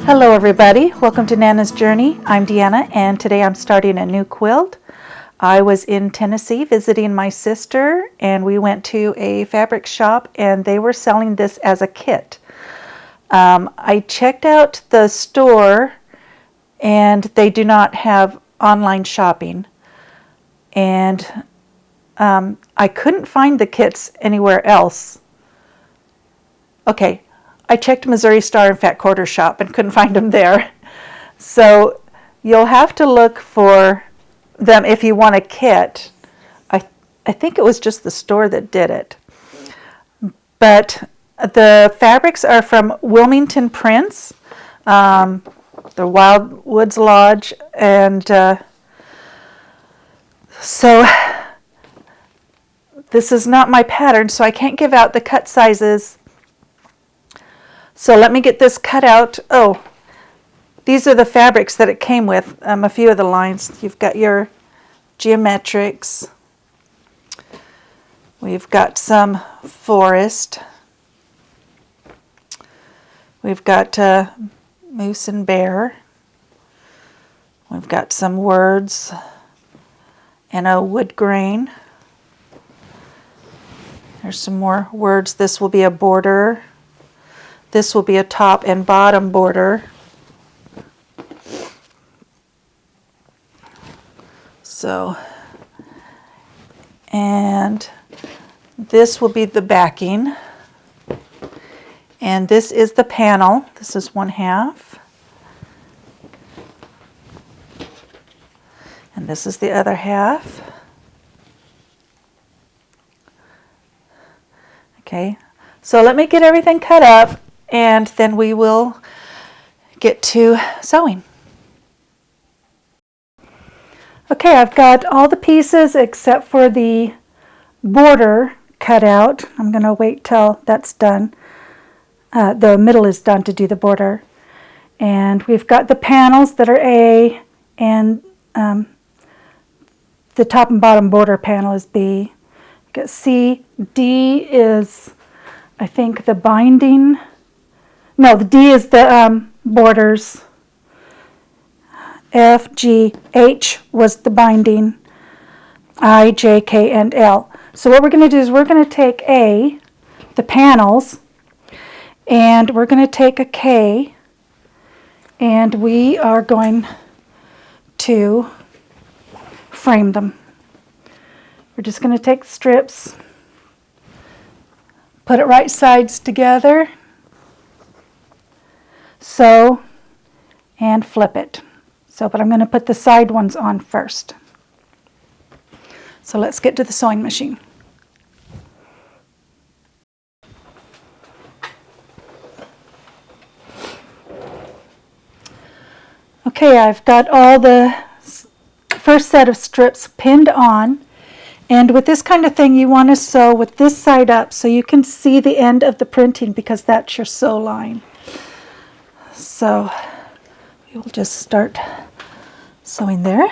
Hello everybody, welcome to Nana's Journey. I'm Deanna and today I'm starting a new quilt. I was in Tennessee visiting my sister and we went to a fabric shop and they were selling this as a kit. I checked out the store and they do not have online shopping, and I couldn't find the kits anywhere else. Okay, I checked Missouri Star and Fat Quarter Shop and couldn't find them there. So you'll have to look for them if you want a kit. I think it was just the store that did it. But the fabrics are from Wilmington Prints, the Wild Woods Lodge, and so this is not my pattern, so I can't give out the cut sizes. So let me get this cut out. Oh, these are the fabrics that it came with, a few of the lines. You've got your geometrics. We've got some forest. We've got moose and bear. We've got some words and a wood grain. There's some more words. This will be a border. This will be a top and bottom border. So, and this will be the backing. And this is the panel. This is 1/2. And this is the other half. Okay, so let me get everything cut up and then we will get to sewing. Okay, I've got all the pieces except for the border cut out. I'm going to wait till that's done. The middle is done to do the border. And we've got the panels that are A, and the top and bottom border panel is B. We've got C. D is, I think, the binding. No, the D is the borders. F, G, H was the binding. I, J, K, and L. So what we're going to do is we're going to take A, the panels, and we're going to take a K, and we are going to frame them. We're just going to take strips, put it right sides together, sew, and flip it. So, but I'm going to put the side ones on first. So let's get to the sewing machine. Okay, I've got all the first set of strips pinned on. And with this kind of thing, you want to sew with this side up so you can see the end of the printing because that's your sew line. So we will just start sewing there.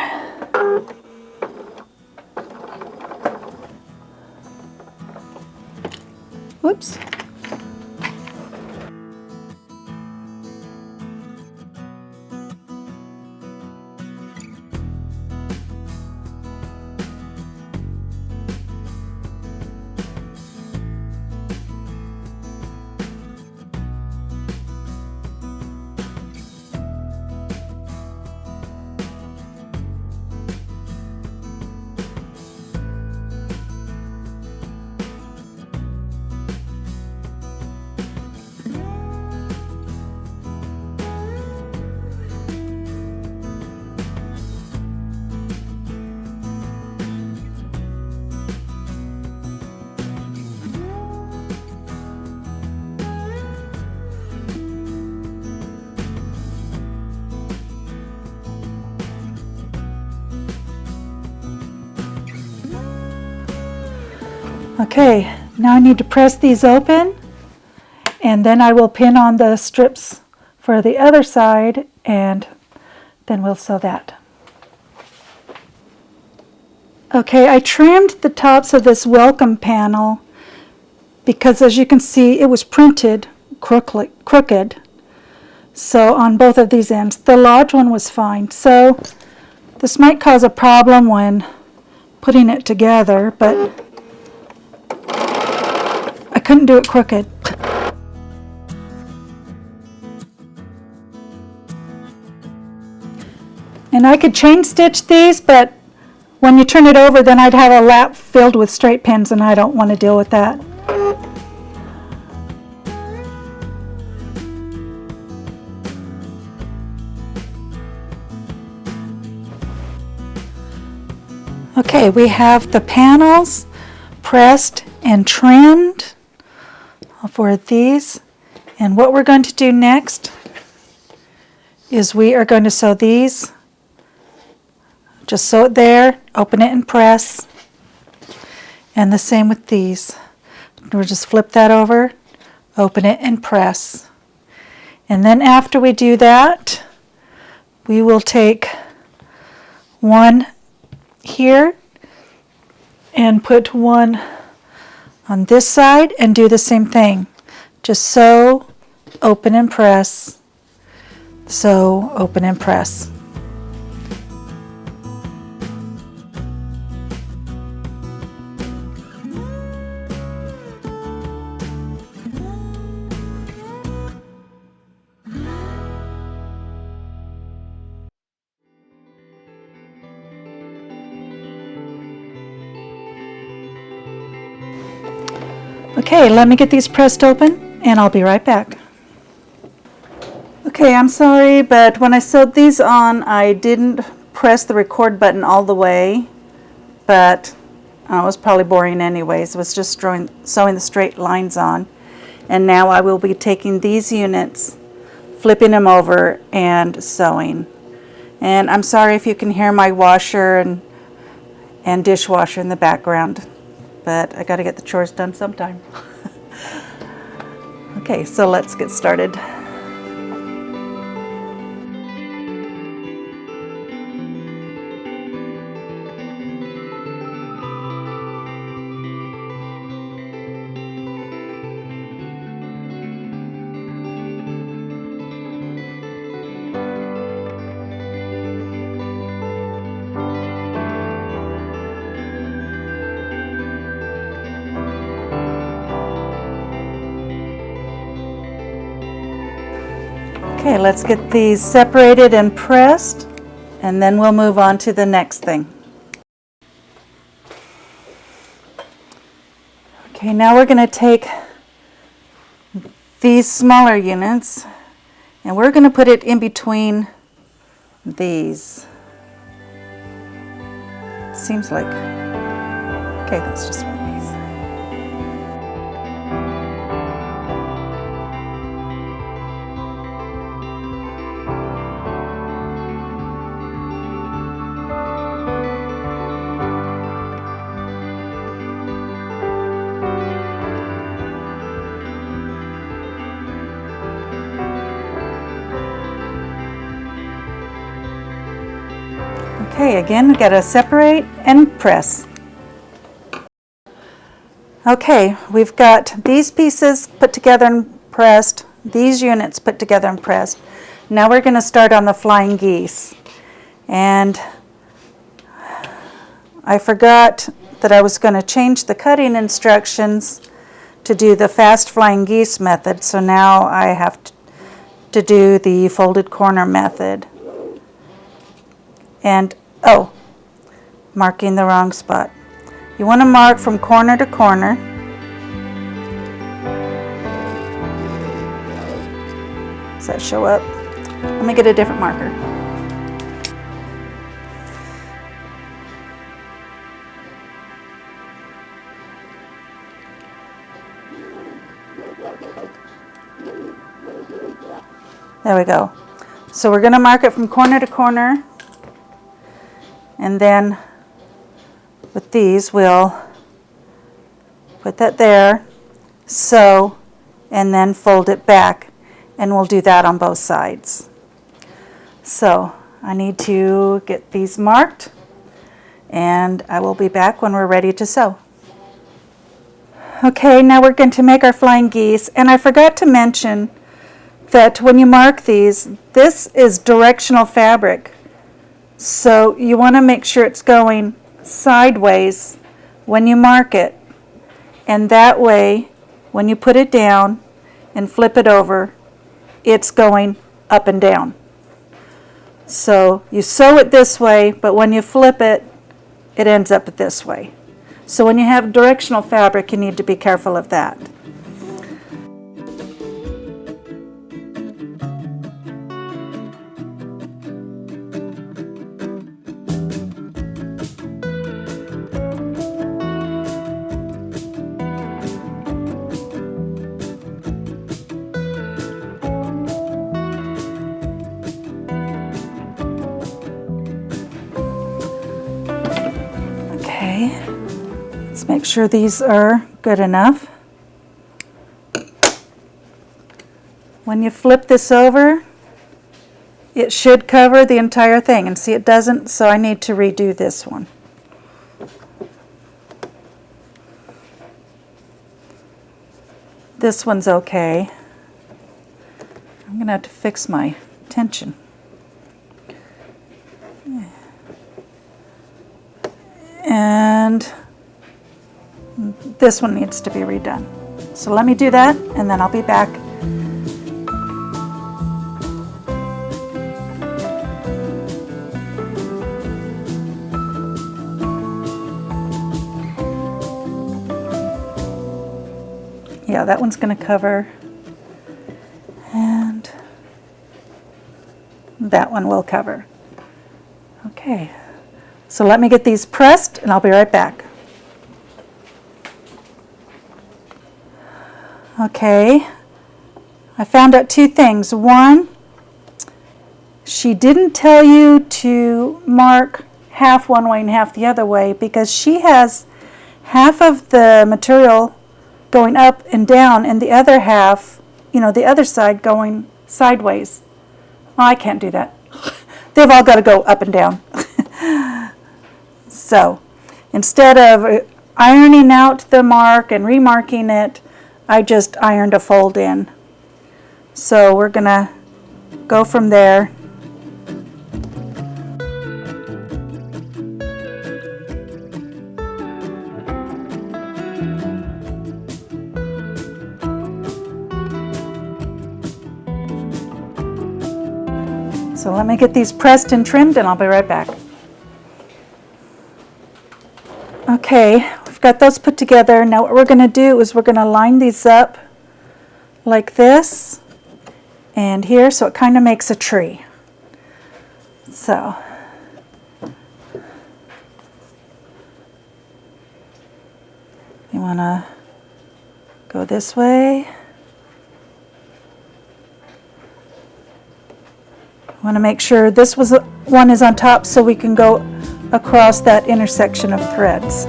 Whoops. Okay, now I need to press these open, and then I will pin on the strips for the other side, and then we'll sew that. Okay, I trimmed the tops of this welcome panel because, as you can see, it was printed crooked. So on both of these ends, the large one was fine. So this might cause a problem when putting it together, but I couldn't do it crooked. And I could chain stitch these, but when you turn it over, then I'd have a lap filled with straight pins, and I don't want to deal with that. Okay, we have the panels pressed and trimmed for these. And what we're going to do next is we are going to sew these. Just sew it there, open it and press. And the same with these. We'll just flip that over, open it and press. And then after we do that, we will take one here and put one on this side and do the same thing. Just sew, open and press, sew, open and press. Okay, let me get these pressed open and I'll be right back. Okay, I'm sorry, but when I sewed these on, I didn't press the record button all the way, but it was probably boring anyways. It was just sewing the straight lines on. And now I will be taking these units, flipping them over and sewing. And I'm sorry if you can hear my washer and dishwasher in the background, but I got to get the chores done sometime. Okay, so let's get started. Okay, let's get these separated and pressed, and then we'll move on to the next thing. Okay, now we're going to take these smaller units, and we're going to put it in between these. Seems like, okay, that's just one piece. Okay, again, we got to separate and press. Okay, we've got these pieces put together and pressed, these units put together and pressed. Now we're going to start on the flying geese. And I forgot that I was going to change the cutting instructions to do the fast flying geese method, so now I have to do the folded corner method. And oh, marking the wrong spot. You want to mark from corner to corner. Does that show up? Let me get a different marker. There we go. So we're going to mark it from corner to corner. And then with these, we'll put that there, sew, and then fold it back. And we'll do that on both sides. So I need to get these marked, and I will be back when we're ready to sew. Okay, now we're going to make our flying geese. And I forgot to mention that when you mark these, this is directional fabric. So you want to make sure it's going sideways when you mark it. And that way, when you put it down and flip it over, it's going up and down. So you sew it this way, but when you flip it, it ends up this way. So when you have directional fabric, you need to be careful of that. Let's make sure these are good enough. When you flip this over, it should cover the entire thing. And see, it doesn't, so I need to redo this one. This one's okay. I'm going to have to fix my tension. And this one needs to be redone. So let me do that, and then I'll be back. Yeah, that one's going to cover, and that one will cover. Okay, so let me get these pressed, and I'll be right back. Okay, I found out two things. One, she didn't tell you to mark half one way and half the other way, because she has half of the material going up and down and the other half, the other side going sideways. Well, I can't do that. They've all got to go up and down. So instead of ironing out the mark and remarking it, I just ironed a fold in. So we're going to go from there. So let me get these pressed and trimmed, and I'll be right back. Okay, we've got those put together. Now what we're going to do is we're going to line these up like this and here, so it kind of makes a tree. So you want to go this way. I want to make sure this one is on top so we can go across that intersection of threads.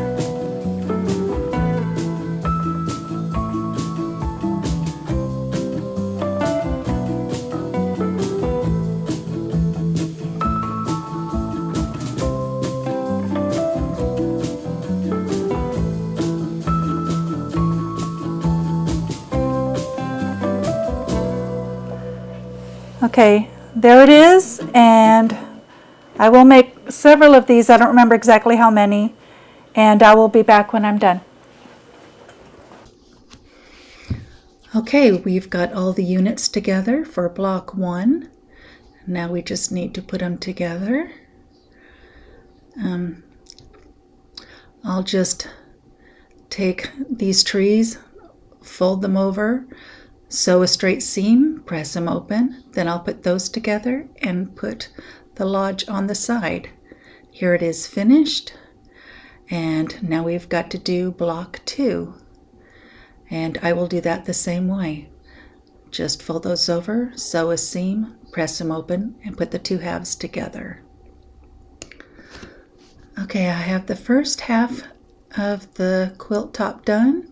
Okay, there it is, and I will make several of these. I don't remember exactly how many, and I will be back when I'm done. Okay, we've got all the units together for block 1. Now we just need to put them together. I'll just take these trees, fold them over, sew a straight seam, press them open, then I'll put those together and put the lodge on the side. Here it is finished, and now we've got to do block 2, and I will do that the same way. Just fold those over, sew a seam, press them open, and put the 2 halves together. Okay, I have the first half of the quilt top done,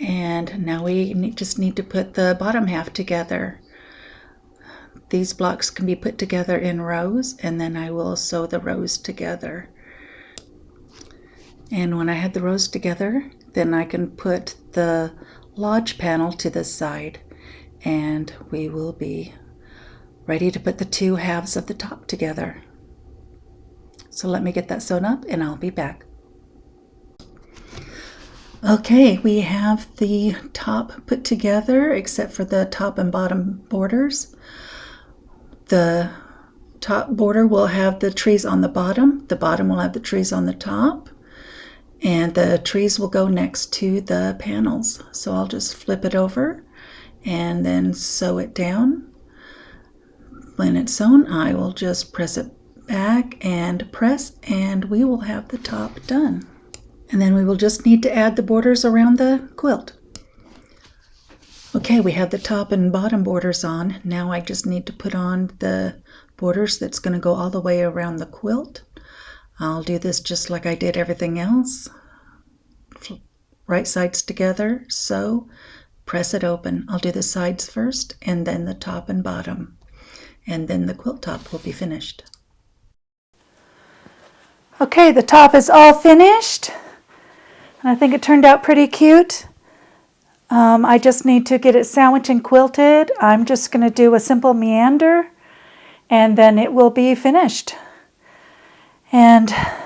and now we just need to put the bottom half together. These blocks can be put together in rows, and then I will sew the rows together. And when I have the rows together, then I can put the lodge panel to the side. and we will be ready to put the two halves of the top together. So let me get that sewn up and I'll be back. Okay, we have the top put together except for the top and bottom borders. The top border will have the trees on the bottom will have the trees on the top, and the trees will go next to the panels. So I'll just flip it over and then sew it down. When it's sewn, I will just press it back and press, and we will have the top done. And then we will just need to add the borders around the quilt. Okay, we have the top and bottom borders on. Now I just need to put on the borders that's going to go all the way around the quilt. I'll do this just like I did everything else. Right sides together, sew, press it open. I'll do the sides first and then the top and bottom. And then the quilt top will be finished. Okay, the top is all finished. I think it turned out pretty cute. I just need to get it sandwiched and quilted. I'm just going to do a simple meander and then it will be finished. And I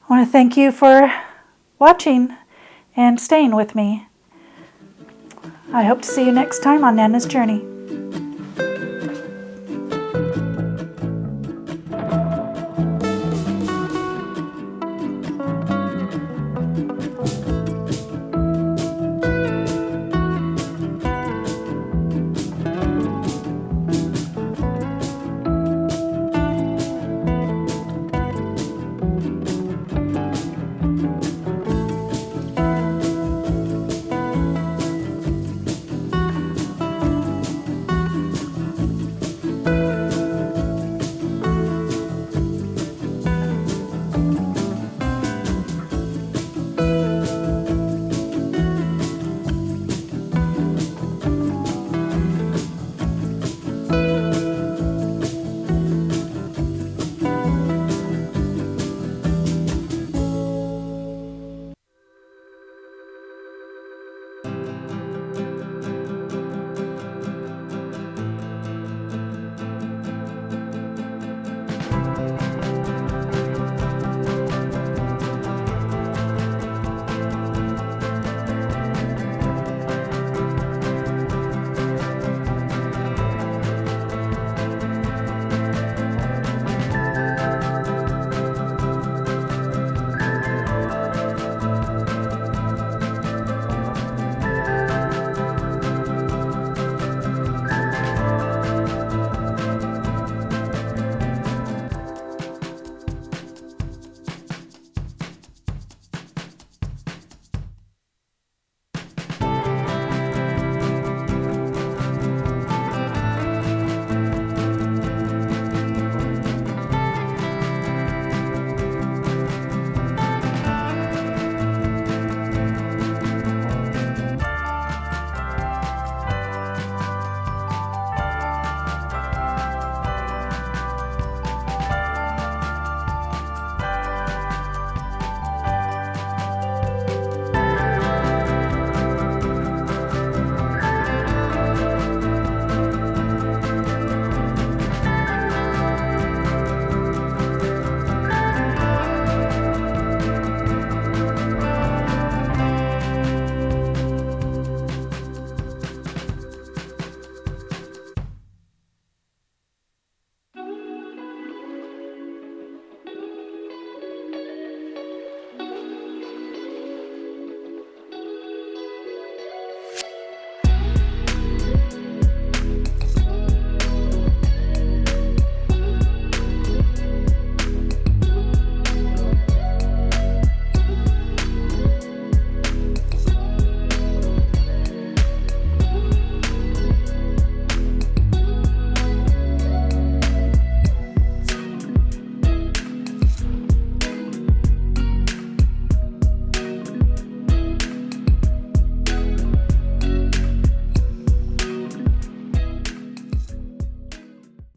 want to thank you for watching and staying with me. I hope to see you next time on Nana's Journey.